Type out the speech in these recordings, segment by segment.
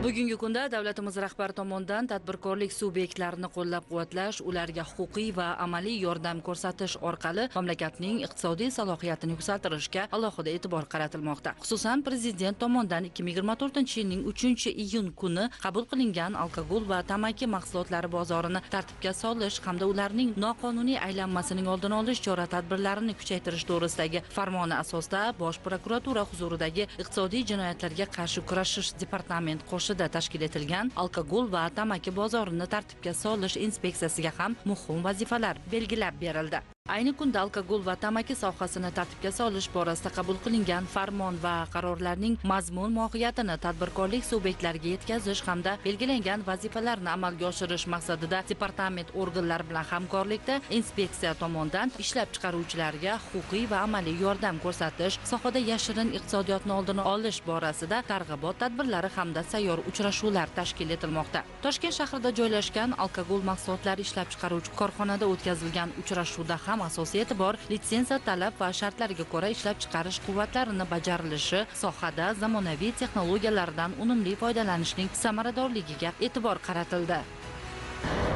Bugungi kunda davlatimiz rahbari tomonidan tadbirkorlik subyektlarini qo'llab-quvvatlash, ularga huquqiy va amaliy yordam ko'rsatish orqali mamlakatning iqtisodiy salohiyatini yuksaltirishga alohida e'tibor qaratilmoqda. Xususan, prezident tomonidan 2024-yilning 3-iyun kuni qabul qilingan alkogol va tamaki mahsulotlari bozorini tartibga solish hamda ularning noqonuniy aylanmasining oldini olish chora-tadbirlarini kuchaytirish to'g'risidagi farmoni asosida Bosh prokuratura huzuridagi iqtisodiy jinoyatlarga qarshi kurashish departament qo'shida tashkil etilgan alkogol va tamaki bozorini tartibga solish inspeksiyasiga ham muhim vazifalar belgilab berildi. Ayni kunda alkogol va tamaki sohasini tartibga solish borasida qabul qilingan farmon va qarorlarning mazmun mohiyatini tadbirkorlik subyektlariga yetkazish hamda belgilangan vazifalarni amalga oshirish maqsadida departament organlari bilan hamkorlikda inspeksiya tomonidan ishlab chiqaruvchilarga huquqiy va amaliy yordam ko'rsatish, sohada yashirin iqtisodiyotni oldini olish borasida targ'ibot tadbirlari hamda sayyor uchrashuvlar tashkil etilmoqda. Toshkent shahrida joylashgan alkogol mahsulotlari ishlab chiqaruvchi korxonada o'tkazilgan uchrashuvda ham asosiy e'tibor litsenziya talab va shartlariga ko'ra ishlab chiqarish quvvatlarini bajarilishi, sohada zamonaviy texnologiyalardan unumli foydalanishning samaradorligiga e'tibor qaratildi.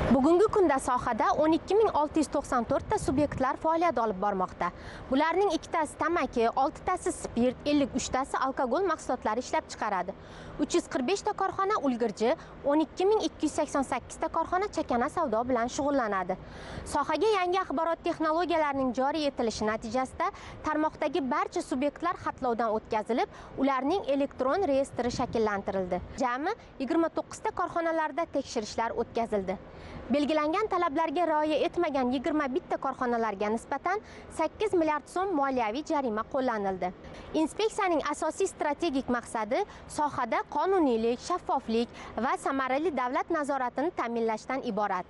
Bugungi kunda sohada 12694 ta subyektlar faoliyat olib bormoqda. Bularning 2 tasi tamaki, 6 tasi spirt, 53 tasi alkogol mahsulotlari ishlab chiqaradi. 345 ta korxona ulgurji, 12288 ta korxona chakana savdo bilan shug'ullanadi. Sohaga yangi axborot texnologiyalarining joriy etilishi natijasida tarmoqdagi barcha subyektlar xatlovdan o'tkazilib, ularning elektron reyestri shakllantirildi. Jami 29 ta korxonalarda tekshirishlar o'tkazildi. Belgilangan talablarga rioya etmagan 21 ta korxonalarga nisbatan 8 milliard so'm moliyaviy jarima qo'llanildi. Inspeksiyaning asosiy strategik maqsadi sohada qonuniylik, shaffoflik va samarali davlat nazoratini ta'minlashdan iborat.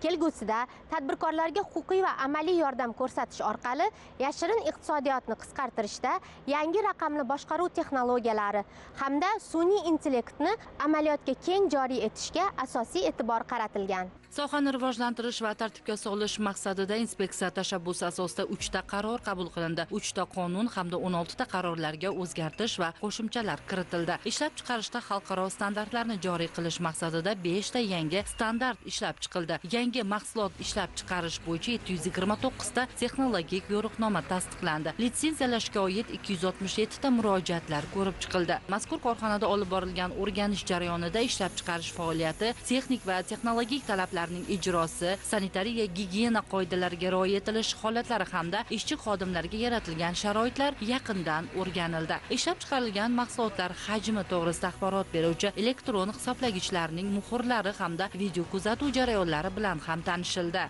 Kelgusida tadbirkorlarga huquqiy va amaliy yordam ko'rsatish orqali yashirin iqtisodiyotni qisqartirishda yangi raqamli boshqaruv texnologiyalari hamda sun'iy intellektni amaliyotga keng joriy etishga asosiy e'tibor qaratilgan. Sohani rivojlantirish va tartibga solish maqsadida inspeksiya tashabbusi asosida 3 ta qaror qabul qilindi. 3 ta qonun hamda 16 ta qarorlarga o'zgartish va qo'shimchalar kiritildi. Ishlab chiqarishda xalqaro standartlarni joriy qilish maqsadida 5 ta yangi standart ishlab chiqildi. Yangi mahsulot ishlab chiqarish bo'yicha 729 ta texnologik yo'riqnoma tasdiqlandi. Litsenziyalashga oid 267 ta murojaatlar ko'rib chiqildi. Mazkur korxonada olib borilgan o'rganish jarayonida ishlab chiqarish faoliyati, texnik va texnologik talablar ijrosi, sanitariya gigiyena qoidalariga rioya etilish holatlari hamda ishchi xodimlarga yaratilgan sharoitlar yaqindan o'rganildi. Ishlab chiqarilgan mahsulotlar hajmi to'g'risida axborot beruvchi elektron hisoblagichlarning muhrlari hamda video kuzatuv jarayonlari bilan ham tanishildi.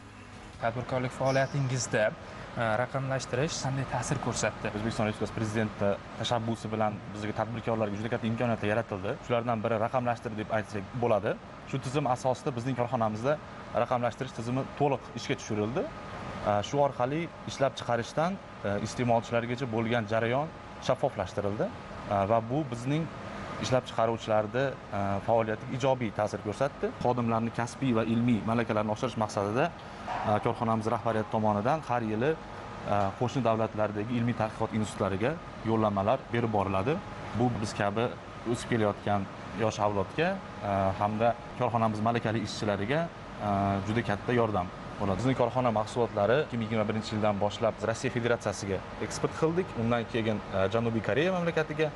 Tadbirkorlik faoliyatingizda raqamlashtirish qanday ta'sir ko'rsatdi? O'zbekiston Respublikasi Prezidenti tashabbusi bilan bizga tadbirkorlarga juda katta imkoniyatlar yaratildi. Shulardan biri raqamlashtirish deb aytsak bo'ladi. Shu tizim asosida bizning korxonamizda raqamlashtirish tizimi to'liq ishga tushirildi. Shu orqali ishlab chiqarishdan iste'molchilargacha bo'lgan jarayon shaffoflashtirildi va bu bizning ishlab chiqaruvchilarni faoliyatiga ijobiy ta'sir ko'rsatdi. Xodimlarning kasbiy va ilmiy malakalarini oshirish maqsadida korxonamiz rahbariyati tomonidan har yili qo'shni davlatlardagi ilmiy tadqiqot institutlariga yo'llanmalar berib boriladi. Bu biz kabi o'sib kelayotgan yosh avlodga hamda korxonamiz malakali ishchilariga juda katta yordam bo'ladi. Bizning korxona mahsulotlari 2021-yildan boshlab Rossiya Federatsiyasiga eksport qildik. Undan keyin Janubiy Koreya mamlakatiga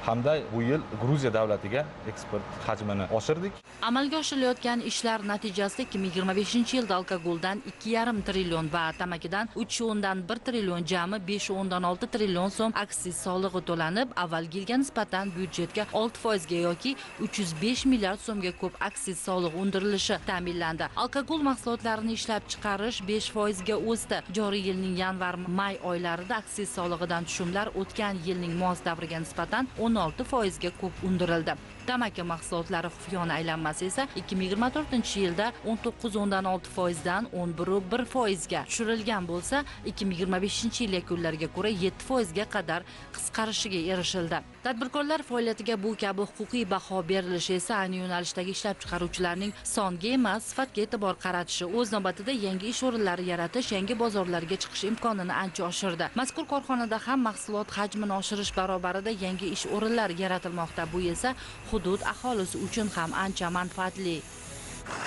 hamda bu yil Gruziya davlatiga eksport hajmini oshirdik. Amalga oshirilayotgan ishlar natijasida 2025-yilda alkogoldan 2,5 trillion va tamakidan 3,1 trillion jami 5,6 trillion so'm aksiz solig'i to'lanib, avvalgi yilga nisbatan byudjetga 6% ga yoki 305 milliard so'mga ko'p aksiz solig'i undirilishi ta'minlandi. Alkogol mahsulotlarini ishlab chiqarish 5% ga o'sdi. Joriy yilning yanvar-may oylarida aksiz solig'idan tushumlar o'tgan yilning mos davriga nisbatan 16% ga ko'p undirildi. Tamaki mahsulotlari xufiyona aylanmasi esa 2024-yilda 19,6% dan 11,1% ga tushirilgan bo'lsa, 2025-yil yakunlariga ko'ra 7% ga qadar qisqarishiga erishildi. Tadbirkorlar faoliyatiga bu kabi huquqiy baho berilishi esa ayni yo'nalishdagi ishlab chiqaruvchilarning songa emas, sifatga e'tibor qaratishi, o'z navbatida yangi ish o'rinlari yaratish, yangi bozorlarga chiqish imkonini ancha oshirdi. Mazkur korxonada ham mahsulot hajmini oshirish barobarida yangi ish o'rinlari yaratilmoqda. Bu esa hudud aholisi uchun ham ancha manfaatli.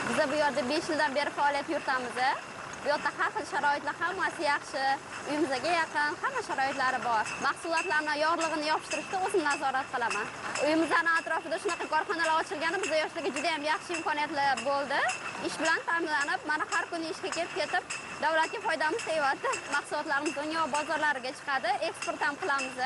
Biz bu yerda 5 yildan beri faoliyat yuritamiz. Bu yerda har xil sharoitlar hammasi yaxshi, uyimizga yaqin, hamma sharoitlari bor. Mahsulotlarni yorlig'ini yopishtirishda o'zim nazorat qilaman. Uyimizning atrofida shunaqa korxonalar ochilgani bizga yoshlarga juda ham yaxshi imkoniyatlar bo'ldi. Ish bilan ta'minlanib, mana har kuni ishga ketib, davlatga foydamiz tegyapti. Mahsulotlarimiz dunyo bozorlariga chiqadi, eksport ham qilamiz.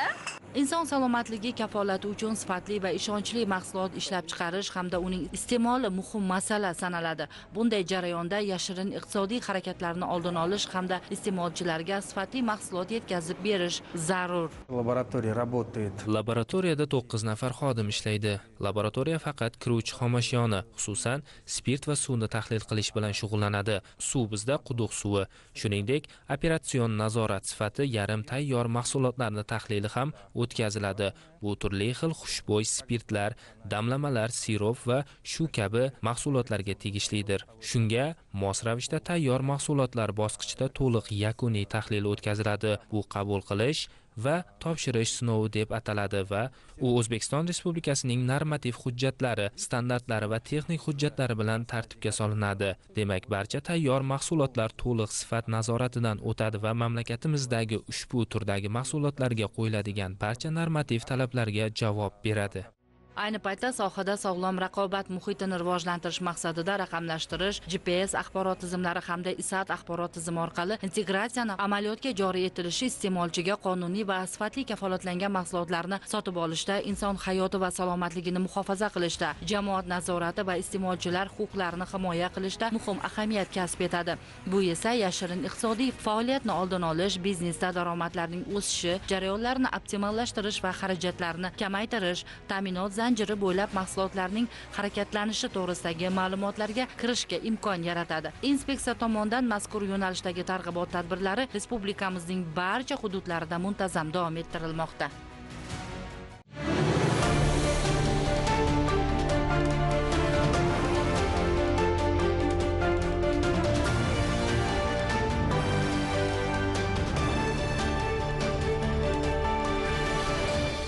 Inson salomatligi kafolati uchun sifatli va ishonchli mahsulot ishlab chiqarish hamda uning iste'moli muhim masala sanaladi. Bunday jarayonda yashirin iqtisodiy harakatlarni oldini olish hamda iste'molchilarga sifatli mahsulot yetkazib berish zarur. Laboratoriyada 9 nafar xodim ishlaydi. Laboratoriya faqat kiruvchi xomashyoni, xususan spirt va suvni tahlil qilish bilan shug'ullanadi. Suv bizda quduq suvi. Shuningdek, operatsion nazorat sifati yarim tayyor mahsulotlarni tahlili ham o'tkaziladi. Bu turli xil xushbo'y spirtlar, damlamalar, sirop va shu kabi mahsulotlarga tegishlidir. Shunga mos ravishda tayyor mahsulotlar bosqichida to'liq yakuniy tahlil o'tkaziladi. Bu qabul qilish va topshirish sinovi deb ataladi va u O'zbekiston Respublikasining normativ hujjatlari, standartlari va texnik hujjatlari bilan tartibga solinadi. Demak, barcha tayyor mahsulotlar to'liq sifat nazoratidan o'tadi va mamlakatimizdagi ushbu turdagi mahsulotlarga qo'yiladigan barcha normativ talablarga javob beradi. Ayni paytda sohada sog'lom raqobat muhitini rivojlantirish maqsadida raqamlashtirish, GPS axborot tizimlari hamda ISAT axborot tizimi orqali integratsiyani amaliyotga joriy etilishi iste'molchiga qonuniy va sifatli kafolatlangan mahsulotlarni sotib olishda, inson hayoti va salomatligini muhofaza qilishda, jamoat nazorati va iste'molchilar huquqlarini himoya qilishda muhim ahamiyat kasb etadi. Bu esa yashirin iqtisodiy faoliyatni oldini olish, biznesda daromadlarning o'sishi, jarayonlarni optimallashtirish va xarajatlarni kamaytirish, ta'minot zanjiri bo'ylab mahsulotlarning harakatlanishi to'g'risidagi ma'lumotlarga kirishga imkon yaratadi. Inspeksiya tomonidan mazkur yo'nalishdagi targ'ibot tadbirlari respublikamizning barcha hududlarida muntazam davom ettirilmoqda.